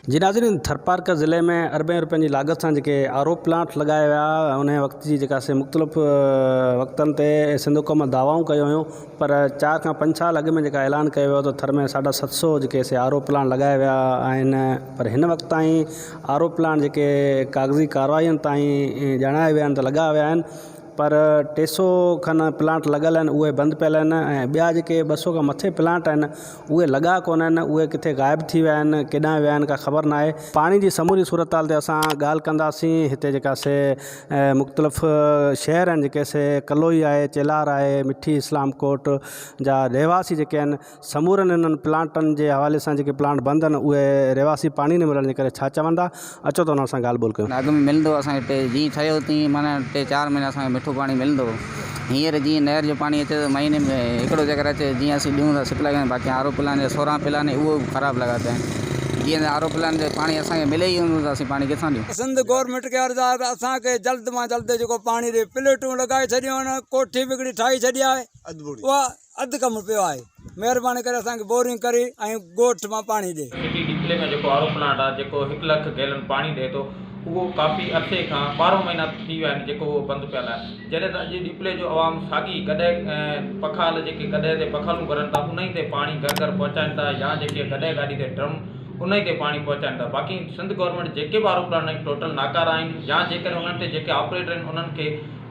जी नाज़रीन, थरपारकर ज़िले में अरबें रुपयनि जी लागत सां जेके आर ओ प्लांट लॻाया विया उन वक़्त जी जेका से मुख़्तलिफ़ वक़्तनि ते सिंध हुकूमत दावाऊं कयूं हुयूं, पर 4 खां 5 साल अॻु में जेका ऐलान कयो वियो त थर में 750 जेके से आर ओ प्लांट लॻाया विया आहिनि। पर हिन वक़्त ताईं आर ओ प्लांट जेके कागज़ी कार्रवाइयुनि ताईं ॼाणाया विया आहिनि त लॻा विया आहिनि, पर 300 खनि प्लांट लॻल आहिनि उहे बंदि पियल आहिनि ऐं ॿिया जेके 200 खां मथे प्लांट आहिनि उहे लॻा कोन आहिनि, उहे किथे ग़ाइबु थी विया आहिनि, केॾांहुं विया आहिनि का ख़बर न आहे। पाणी जी समूरी सूरत हाल ते असां ॻाल्हि कंदासीं। हिते जेका से मुख़्तलिफ़ शहर आहिनि जेके से कलोई आहे, चेलार आहे, मिठी इस्लाम कोट जा रहवासी जेके आहिनि समूरनि इन्हनि प्लांटनि जे हवाले सां जेके प्लांट बंदि आहिनि उहे रहवासी पाणी न मिलण जे करे छा चवंदा, अचो त हुन सां ॻाल्हि ॿोल कयूं। अॻु में मिलंदो असांखे जीअं ठहियो तीअं माना 3-4 महीना असांखे मिठो पाणी मिलंदो। हींअर जीअं नहर जो पाणी अचे त महीने में हिकिड़ो चकर अचे, जीअं असीं ॾियूं था सप्लाई कयूं, बाक़ी आर ओ प्लान जा 16 प्लान उहो बि ख़राबु लॻा पिया आहिनि। जीअं आर ओ प्लान जो पाणी असांखे मिले ई हूंदो त असीं पाणी किथां ॾियूं। सिंध गवर्नमेंट खे अर्ज़ु आहे असांखे जल्द मां जल्द जेको पाणी ॾे, प्लेटूं लॻाए छॾियूं आहिनि, कोठी बिगड़ी ठाही छॾी आहे, उहा अधु कमु पियो आहे। महिरबानी करे असांखे बोरिंग करे ऐं ॻोठ मां पाणी ॾे। सिटी डिप्ले में जेको आर ओ प्लांट आहे जेको 1 लख गैलन पाणी ॾिए थो, उहो काफ़ी अरसे खां 12 महीना थी विया आहिनि जेको उहो बंदि पियल आहे। जॾहिं त अॼु डिप्ले जो आवाम साॻी गॾे पखाल जेके गॾे ते पखालूं भरनि था उन ई ते पाणी घर घर पहुचाइनि था, या जेके गॾे गाॾी ते ड्रम उन ई ते पाणी पहुचाइनि था। बाक़ी सिंध गवर्नमेंट जेके बि आर ओ प्लांट आहिनि टोटल नाकारा आहिनि, या जेकर उन्हनि ते जेके ऑपरेटर आहिनि उन्हनि खे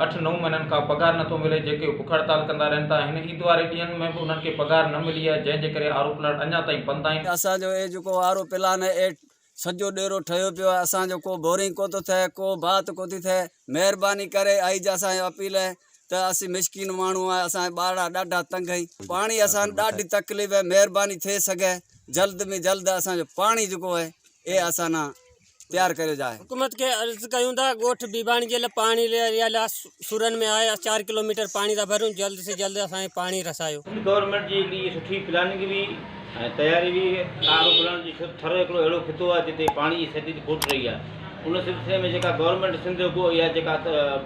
8-9 महीननि खां पघार नथो मिले, जेके बुख हड़ताल कंदा रहनि था। हिन ईद वारे ॾींहंनि में बि उन्हनि खे पघार न मिली आहे, जंहिंजे करे आर ओ प्लांट अञा ताईं बंदि आहिनि। असांजो जेको आर ओ प्लान आहे सॼो ॾेरो ठहियो पियो आहे, असांजो को बोरिंग को थो थिए, को बात को थी थिए। महिरबानी करे आई जा असांजी अपील आहे त असीं मिसकिन माण्हू आहे, असांजा ॿार ॾाढा तंग आहिनि, पाणी असां ॾाढी तकलीफ़ आहे। महिरबानी थी सघे जल्द में जल्द असांजो पाणी जेको आहे ये असां तैयार कयो जाए। हुकूमत के अर्ज़ कयूं था ॻोठ बीबाणी जे लाइ पाणी सुरन में आहे 4 किलोमीटर पाणी था भरूं, जल्द से जल्द असांखे पाणी रसायो। गवर्नमेंट जी हिकिड़ी सुठी प्लानिंग बि ऐं तयारी बि आर ओ प्लांट जी थर हिकिड़ो अहिड़ो खितो आहे जिते पाणी जी सदी खोट रही आहे। उन सिलसिले में जेका गवर्नमेंट सिंध को या जेका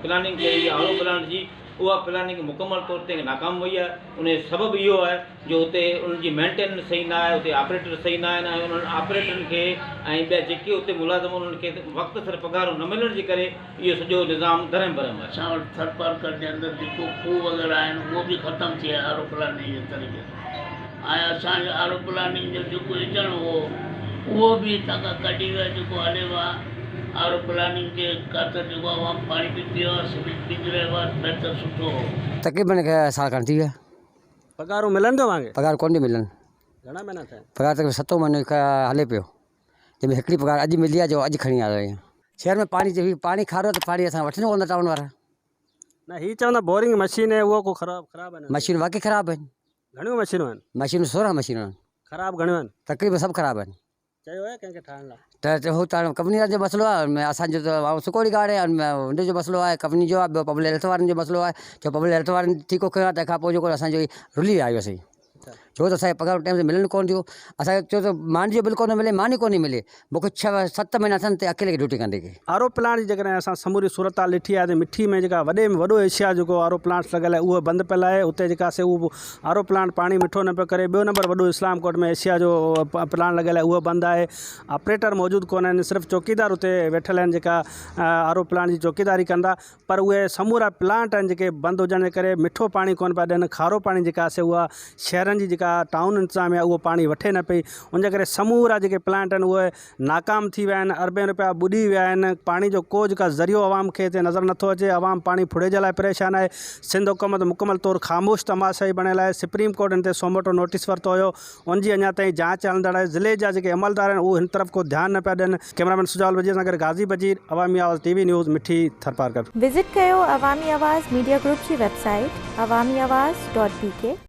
प्लानिंग कई आर ओ प्लांट जी, उहा प्लानिंग मुकमल तौर ते नाकाम वई आहे। उन जो सबबु इहो आहे जो हुते उनजी मेंटेनेंस सही न आहे, हुते ऑपरेटर सही न आहिनि ऐं उन्हनि ऑपरेटरनि खे ऐं ॿिया जेके हुते मुलाज़िम उन्हनि खे वक़्तु सर पघारूं न मिलण जे करे इहो सॼो निज़ाम धरम भरम आहे। असां वटि थरपारकर जे अंदरि जेको खूह वग़ैरह आहिनि उहो बि ख़तमु थी आहे आर ओ प्लानिंग जे तरीक़े सां। ऐं असांजो आर ओ प्लानिंग जो जेको विझणु हो उहो बि हितां खां कढी वियो जेको हलियो आहे। आर ओ प्लानिंग जे ख़ातिर जेको आहे पाणी बि पियो आहे, सिविल बि रहियो आहे, बहितर सुठो हो। तक़रीबन साल खनि थी विया। पघारूं मिलनि थो तव्हांखे? पघार कोन थी मिलनि। घणा महीना थिया? पघार तक़रीबन 7 महीने हले पियो, जंहिंमें हिकिड़ी पघार अॼु मिली आहे जो अॼु खणी आयो आहियां। शहर में पाणी खारो त पाणी असां वठिणो पवंदो टाउन वारा। न हीअ चवंदा बोरिंग मशीन आहे उहो को ख़राबु आहे? मशीन वाक़ई ख़राबु आहिनि। घणियूं मशीनूं आहिनि? मशीनूं 16 मशीनूं आहिनि। ख़राबु घणियूं आहिनि? तक़रीबन सभु ख़राबु आहिनि। चयो आहे कंहिंखे ठाहिण लाइ? त हू त कंपनी जो मसइलो आहे, असांजो त सुकोड़ी गार्ड आहे, हुनजो मसइलो आहे कंपनी जो आहे। ॿियो पब्लिक हेल्थ वारनि जो मसइलो आहे, जो पब्लिक हेल्थ वारनि ठीकु कयो आहे, तंहिंखां पोइ जेको असांजो रुली आयो असीं, छो त असांखे पघार टाइम ते मिलनि कोन थियूं। असांखे चयो त मानी जो बिल कोन मिले, मानी कोन मिले। मूंखे 6-7 महीना थियनि ते अकेले ड्यूटी कंदे खे। आर ओ प्लांट जी जेकॾहिं असां समूरी सूरत हाल ॾिठी आहे त मिठी में जेका वॾे में वॾो एशिया जेको आर ओ प्लांट लॻल आहे उहो बंदि पियल आहे। उते जेका से उहो आर ओ प्लांट पाणी मिठो न पियो करे। ॿियो नंबर वॾो इस्लाम कोट में एशिया जो प्लांट लॻल आहे उहो बंदि आहे। ऑपरेटर मौजूदु कोन आहिनि, सिर्फ़ु चौकीदार उते वेठल आहिनि जेका आर ओ प्लांट जी चौकीदारी कंदा। पर उहे समूरा प्लांट आहिनि जेके बंदि हुजण जे करे मिठो पाणी कोन पिया ॾियनि। खारो पाणी जेका आहे उहा शहरनि जी जेका टाउन इंतज़ाम आहे उहो पाणी वठे न पई। उनजे करे समूरा जेके प्लांट आहिनि उहे नाकाम थी विया आहिनि, अरबें रुपया ॿुॾी विया आहिनि। पाणी जो को जेका ज़रियो आवाम खे हिते नज़र नथो अचे। आवाम पाणी फुड़े जे लाइ परेशान आहे। सिंध हुकूमत मुकमल तौरु ख़ामोश तमाशाई बणियल आहे। सुप्रीम कोर्ट हिन ते सोमोटो नोटिस वरितो हुयो, उनजी अञा ताईं जांच हलंदड़ आहे। ज़िले जा जेके अमलदार आहिनि उहे हिन तरफ़ को ध्यानु न पिया ॾियनि। कैमरामैन सुजाल वज़ीर सां गॾु गाज़ी बजीर, अवामी आवाज़ TV न्यूज़, मिठी थरपारकर। विज़िट कयो अवामी आवाज़ मीडिया ग्रुप जी वेबसाइट awamiawaz.pk।